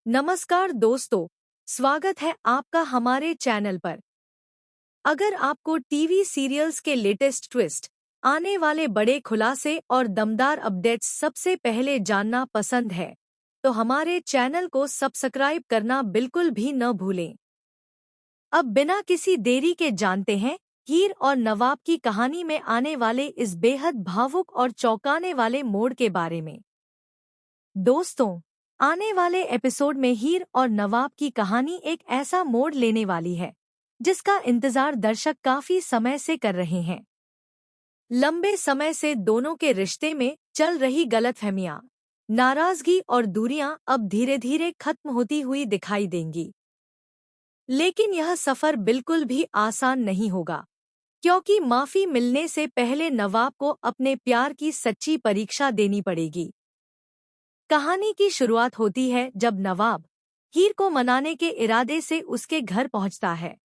नमस्कार दोस्तों, स्वागत है आपका हमारे चैनल पर। अगर आपको टीवी सीरियल्स के लेटेस्ट ट्विस्ट, आने वाले बड़े खुलासे और दमदार अपडेट्स सबसे पहले जानना पसंद है, तो हमारे चैनल को सब्सक्राइब करना बिल्कुल भी न भूलें। अब बिना किसी देरी के जानते हैं हीर और नवाब की कहानी में आने वाले इस बेहद भावुक और चौंकाने वाले मोड़ के बारे में। दोस्तों, आने वाले एपिसोड में हीर और नवाब की कहानी एक ऐसा मोड़ लेने वाली है जिसका इंतजार दर्शक काफी समय से कर रहे हैं। लंबे समय से दोनों के रिश्ते में चल रही गलतफहमियां, नाराजगी और दूरियां अब धीरे धीरे खत्म होती हुई दिखाई देंगी। लेकिन यह सफर बिल्कुल भी आसान नहीं होगा, क्योंकि माफी मिलने से पहले नवाब को अपने प्यार की सच्ची परीक्षा देनी पड़ेगी। कहानी की शुरुआत होती है जब नवाब हीर को मनाने के इरादे से उसके घर पहुंचता है।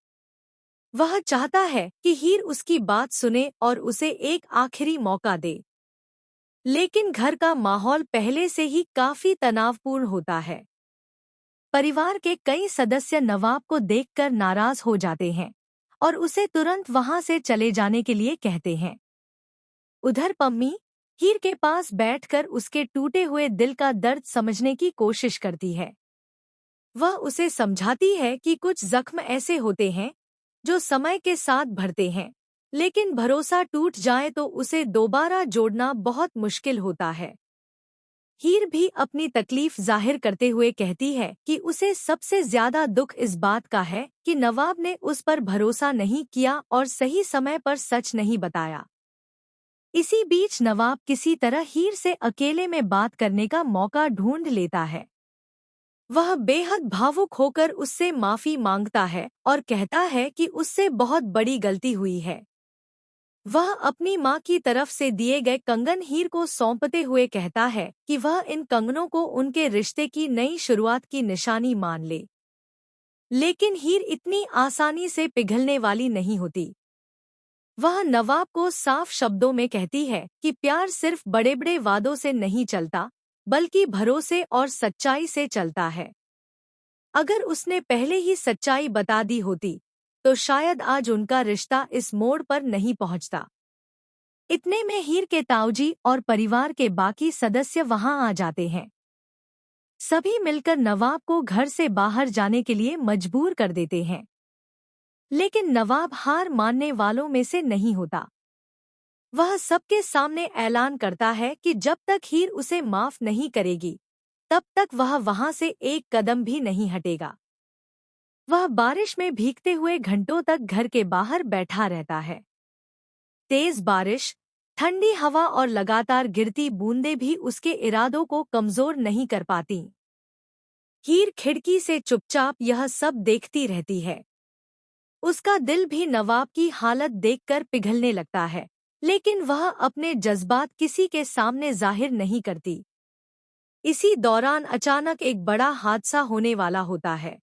वह चाहता है कि हीर उसकी बात सुने और उसे एक आखिरी मौका दे। लेकिन घर का माहौल पहले से ही काफी तनावपूर्ण होता है। परिवार के कई सदस्य नवाब को देखकर नाराज हो जाते हैं और उसे तुरंत वहां से चले जाने के लिए कहते हैं। उधर पम्मी हीर के पास बैठकर उसके टूटे हुए दिल का दर्द समझने की कोशिश करती है। वह उसे समझाती है कि कुछ जख्म ऐसे होते हैं जो समय के साथ भरते हैं, लेकिन भरोसा टूट जाए तो उसे दोबारा जोड़ना बहुत मुश्किल होता है। हीर भी अपनी तकलीफ जाहिर करते हुए कहती है कि उसे सबसे ज्यादा दुख इस बात का है कि नवाब ने उस पर भरोसा नहीं किया और सही समय पर सच नहीं बताया। इसी बीच नवाब किसी तरह हीर से अकेले में बात करने का मौका ढूंढ लेता है। वह बेहद भावुक होकर उससे माफी मांगता है और कहता है कि उससे बहुत बड़ी गलती हुई है। वह अपनी मां की तरफ से दिए गए कंगन हीर को सौंपते हुए कहता है कि वह इन कंगनों को उनके रिश्ते की नई शुरुआत की निशानी मान ले। लेकिन हीर इतनी आसानी से पिघलने वाली नहीं होती। वह नवाब को साफ शब्दों में कहती है कि प्यार सिर्फ बड़े बड़े वादों से नहीं चलता, बल्कि भरोसे और सच्चाई से चलता है। अगर उसने पहले ही सच्चाई बता दी होती तो शायद आज उनका रिश्ता इस मोड़ पर नहीं पहुंचता। इतने में हीर के ताऊजी और परिवार के बाकी सदस्य वहां आ जाते हैं। सभी मिलकर नवाब को घर से बाहर जाने के लिए मजबूर कर देते हैं। लेकिन नवाब हार मानने वालों में से नहीं होता। वह सबके सामने ऐलान करता है कि जब तक हीर उसे माफ नहीं करेगी, तब तक वह वहां से एक कदम भी नहीं हटेगा। वह बारिश में भीगते हुए घंटों तक घर के बाहर बैठा रहता है। तेज बारिश, ठंडी हवा और लगातार गिरती बूंदें भी उसके इरादों को कमजोर नहीं कर पाती। हीर खिड़की से चुपचाप यह सब देखती रहती है। उसका दिल भी नवाब की हालत देखकर पिघलने लगता है, लेकिन वह अपने जज्बात किसी के सामने जाहिर नहीं करती। इसी दौरान अचानक एक बड़ा हादसा होने वाला होता है।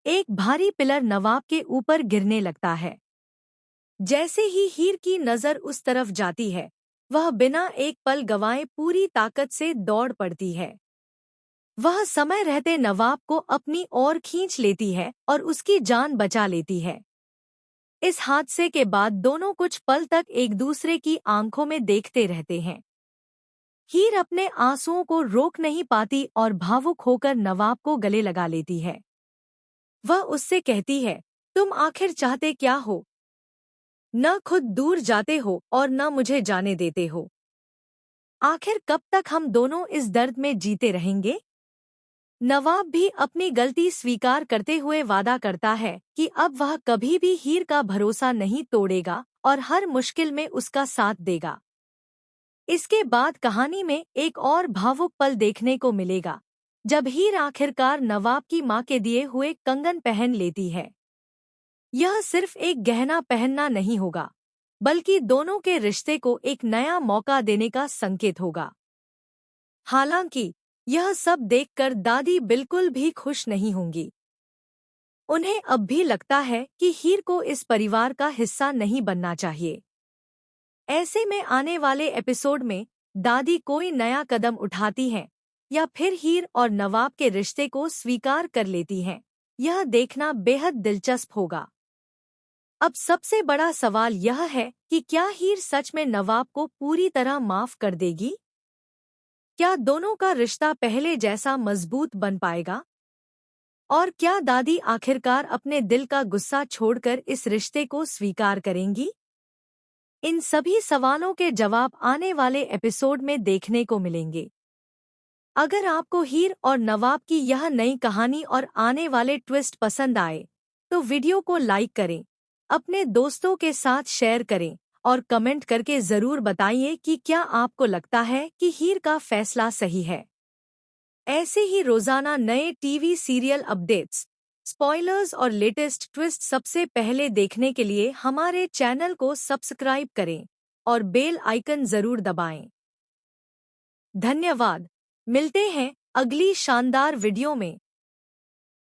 एक भारी पिलर नवाब के ऊपर गिरने लगता है। जैसे ही हीर की नजर उस तरफ जाती है, वह बिना एक पल गंवाए पूरी ताकत से दौड़ पड़ती है। वह समय रहते नवाब को अपनी ओर खींच लेती है और उसकी जान बचा लेती है। इस हादसे के बाद दोनों कुछ पल तक एक दूसरे की आंखों में देखते रहते हैं। हीर अपने आंसुओं को रोक नहीं पाती और भावुक होकर नवाब को गले लगा लेती है। वह उससे कहती है, तुम आखिर चाहते क्या हो? न खुद दूर जाते हो और न मुझे जाने देते हो। आखिर कब तक हम दोनों इस दर्द में जीते रहेंगे? नवाब भी अपनी गलती स्वीकार करते हुए वादा करता है कि अब वह कभी भी हीर का भरोसा नहीं तोड़ेगा और हर मुश्किल में उसका साथ देगा। इसके बाद कहानी में एक और भावुक पल देखने को मिलेगा, जब हीर आखिरकार नवाब की मां के दिए हुए कंगन पहन लेती है। यह सिर्फ एक गहना पहनना नहीं होगा, बल्कि दोनों के रिश्ते को एक नया मौका देने का संकेत होगा। हालांकि यह सब देखकर दादी बिल्कुल भी खुश नहीं होंगी। उन्हें अब भी लगता है कि हीर को इस परिवार का हिस्सा नहीं बनना चाहिए। ऐसे में आने वाले एपिसोड में दादी कोई नया कदम उठाती हैं या फिर हीर और नवाब के रिश्ते को स्वीकार कर लेती हैं? यह देखना बेहद दिलचस्प होगा। अब सबसे बड़ा सवाल यह है कि क्या हीर सच में नवाब को पूरी तरह माफ कर देगी? क्या दोनों का रिश्ता पहले जैसा मजबूत बन पाएगा? और क्या दादी आखिरकार अपने दिल का गुस्सा छोड़कर इस रिश्ते को स्वीकार करेंगी? इन सभी सवालों के जवाब आने वाले एपिसोड में देखने को मिलेंगे। अगर आपको हीर और नवाब की यह नई कहानी और आने वाले ट्विस्ट पसंद आए, तो वीडियो को लाइक करें, अपने दोस्तों के साथ शेयर करें और कमेंट करके ज़रूर बताइए कि क्या आपको लगता है कि हीर का फैसला सही है। ऐसे ही रोजाना नए टीवी सीरियल अपडेट्स, स्पॉयलर्स और लेटेस्ट ट्विस्ट सबसे पहले देखने के लिए हमारे चैनल को सब्सक्राइब करें और बेल आइकन जरूर दबाएं। धन्यवाद। मिलते हैं अगली शानदार वीडियो में।